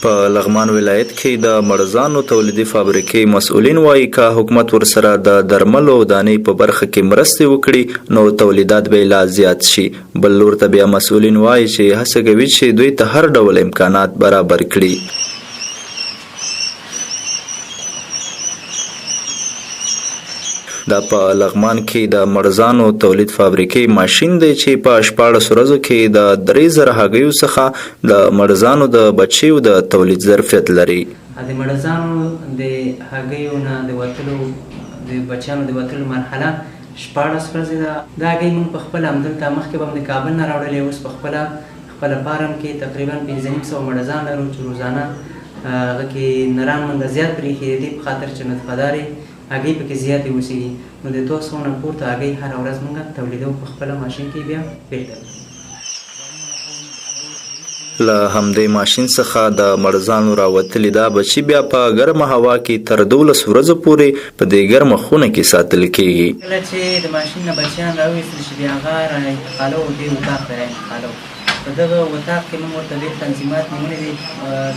په لغمان ولایت کې د مړزانو تولیدي فابریکې مسؤلین وایي که حکومت ورسره د درملو او دانې په برخه کې مرستې وکړي نو تولیدات به لا زیات شي. بل لور ته بیا مسؤلین وایي چې هڅه کوي چې دوی ته هر ډول امکانات برابر کړي. دا په لغمان کې د مړزانو تولید فابریکې ماشین دی چې په 14 ورځو کې د 3000 هګیو څخه د مړزانو د بچیو د تولید ظرفیت لري. د مړزانو د هګیو نه د وتلو د بچیانو د وتلو مرحله 14 ورځې ده. دا هګۍ موږ په خپل همدلته مخکې به د کابل نه راوړلې، اوس په خپل فارم کې تقریبا 1500 مړزان لرو چې روزانه هغه کې نران موږ زیات پرېښي دي په خاطر چې نطفهدارې هګۍ پکې زیاتې اوسېږي. نو د 200 نه پورته هګۍ هره ورځ موږ تولیدوو په خپله ماشین کې بیا بهتر. له همدې ماشین څخه د مړزانو راوتلي دا بچي بیا په ګرمه هوا کې تر 12 ورځو پورې په دې ګرمه خونه کې ساتل کېږي. کله چې د ماشین نه بچیان راویستل شي بیا هغه را انتقالوو دې اتاق ته را انتقالوو. په دغه اتاق کې موږ ورته ډېر تنظیمات نیولي دي،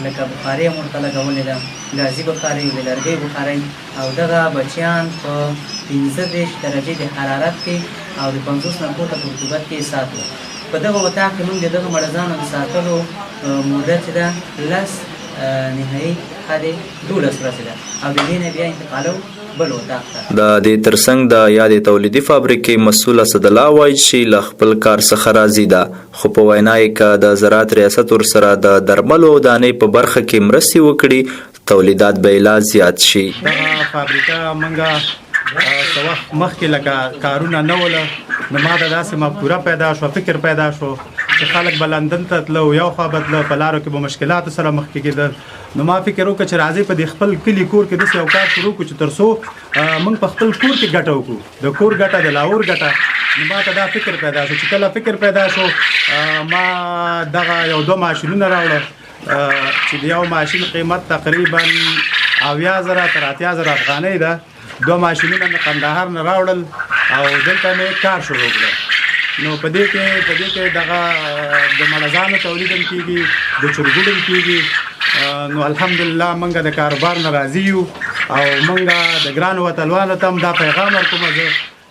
لکه بخارۍ هم ورته لګولې ده، ګازي بخارۍ، د لرګۍ بخارۍ، او دغه بچیان په 15 درجې د حرارت کې او د 50 نه پورته په رطوبت کې ساتو. په دغه اتاق کې موږ د دغه مړزانو د ساتلو موده چې ده 10 نهایي حد 12 ورځې ده او د دې نه بیا انتقالوو بل اتاق ته. د دې ترڅنګ د یادې تولیدي فابریکې مسؤل اسدالله وایي چې له خپل کار څخه راضي ده، خو په وینا یې که د زراعت ریاست ورسره د درملو او دانې په برخه کې مرستې وکړي تولیدات به لا زیات شي. دغه فابریکه موږ څه وخت مخکې لکه کارونه نه وله، نو ما ته داسې مفکوره پیدا شوه، فکر پیدا شو چې خلک به لندن ته تله، یو خوا به تله، په لارو کې به مشکلاتو سره مخ کېدل. نو ما فکر وکړ چې راځئ په دې خپل کلي کور کې داسې یو کار شروع کړو چې تر څو موږ په خپل کور کې ګټه وکړو، د کور ګټه د لاور ګټه. نو ما ته دا فکر پیدا شو چې کله فکر پیدا شو ما دغه یو 2 ماشینونه راوړل چې د یو ماشین قیمت تقریبا 80,000 تر 80,000 افغانۍ ده. 2 ماشینونه مې قندهار نه راوړل او دلته مې کار شروع کړ. نو په دې کې دغه د مړزانو تولید هم کېږي، د چرګوډ هم کېږي. نو الحمدلله موږ د کاروبار نه راضي یو او موږ د ګرانو وطنوالو ته هم دا پیغام ورکوم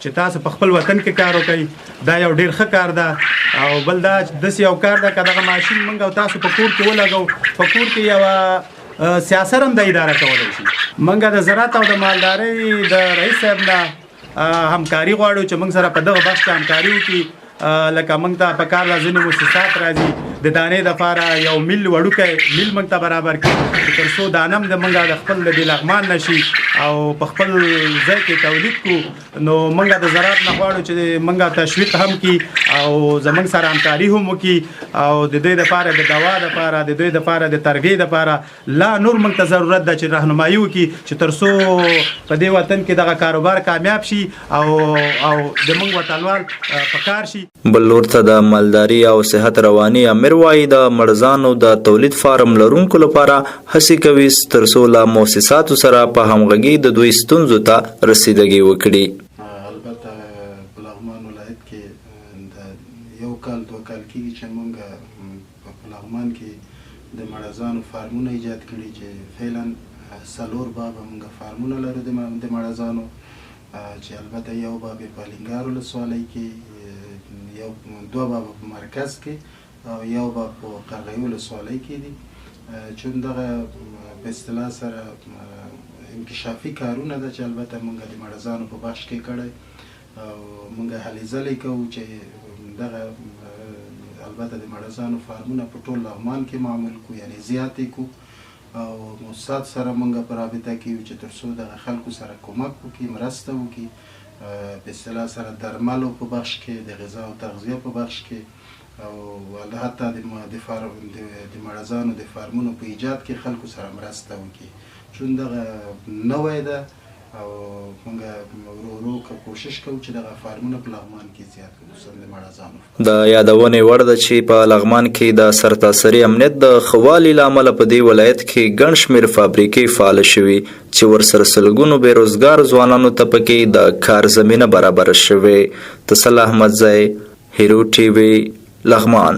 چې تاسو په خپل وطن کې کار وکړئ. دا یو ډېر ښه کار ده. او بل دا داسې یو کار ده که دغه ماشین موږ او تاسو په کور کې ولګو، په کور کې یوه سیاست هم د اداره کولی شي. موږ د زراعت او د مالدارۍ د رئیس صاحب نه همکاري غواړو چې موږ سره په دغه بخش کې همکاري وکړي. لکه موږ ته په کار ځینې مؤسسات راځي، د دانې دپاره یو میل وړوکی میل موږ ته برابر کړي چې تر څو دانه هم د موږ د خپل د لغمان نه شي او په خپل ځای کې تولید کړو. نو موږ د زراعت نه غواړو چې موږ تشویق هم کړي او زموږ سره همکاري هم وکړي او د دوی دپاره د دوا دپاره، د دوی دپاره د تربیې دپاره لا نور موږ ته ضرورت ده چې راهنمایي وکړي چې تر څو په دې وطن کې دغه کاروبار کامیاب شي او د موږ وطنوال په کار شي. بل لور ته د مالداري او صحت رواني امیر وایي د مړزانو د تولید فارم لرونکو لپاره هڅې کوي تر څو له مؤسساتو سره په همغږي د دوی ستونزو ته رسیدګي وکړي. البته په لغمان ولایت کې د 1 کال 2 کال کېږي چې موږ په لغمان کې د مړزانو فارمونه ایجاد کړي چې فعلا 4 بابه موږ فارمونه لرو د مړزانو، چې البته یو باب په لنګار ولسوالۍ کې، 2 بابه په مرکز کې او یو باب په قرغیو ولسوالۍ کې دي. چون دغه په اصطلاح سره انکشافي کارونه ده چې البته موږ د مړزانو په بخش کې کړی او موږ هلې ځلې کوو چې دغه البته د مړزانو فارمونه په ټول لغمان کې معمول کو، یعنی زیاتې کو او موسسات سره موږ په رابطه کې یو چې تر څو دغه خلکو سره کومک وکړي، مرسته وکړي، په اصطلاح سره درملو په بخش کې، د غذا او تغذیه په بخش کې او حتی د مړزانو د فارمونو په ایجاد کې خلکو سره مرسته وکړي. چون دغه نوی ده او موږ ورو کوشش کوو چې دغه فارمونه په لغمان کې زیات کړو، خصوصا د مړزانو. د یادونې وړ ده چې په لغمان کې د سرتاسري امنیت د ښه والي له امله په دې ولایت کې ګڼ شمېر فابریکې فعاله شوي چې ورسره سلګونو بېروزګار ځوانانو ته پکې د کار زمینه برابره شوې. تسل احمدزی، هیرو ټي وي، لغمان.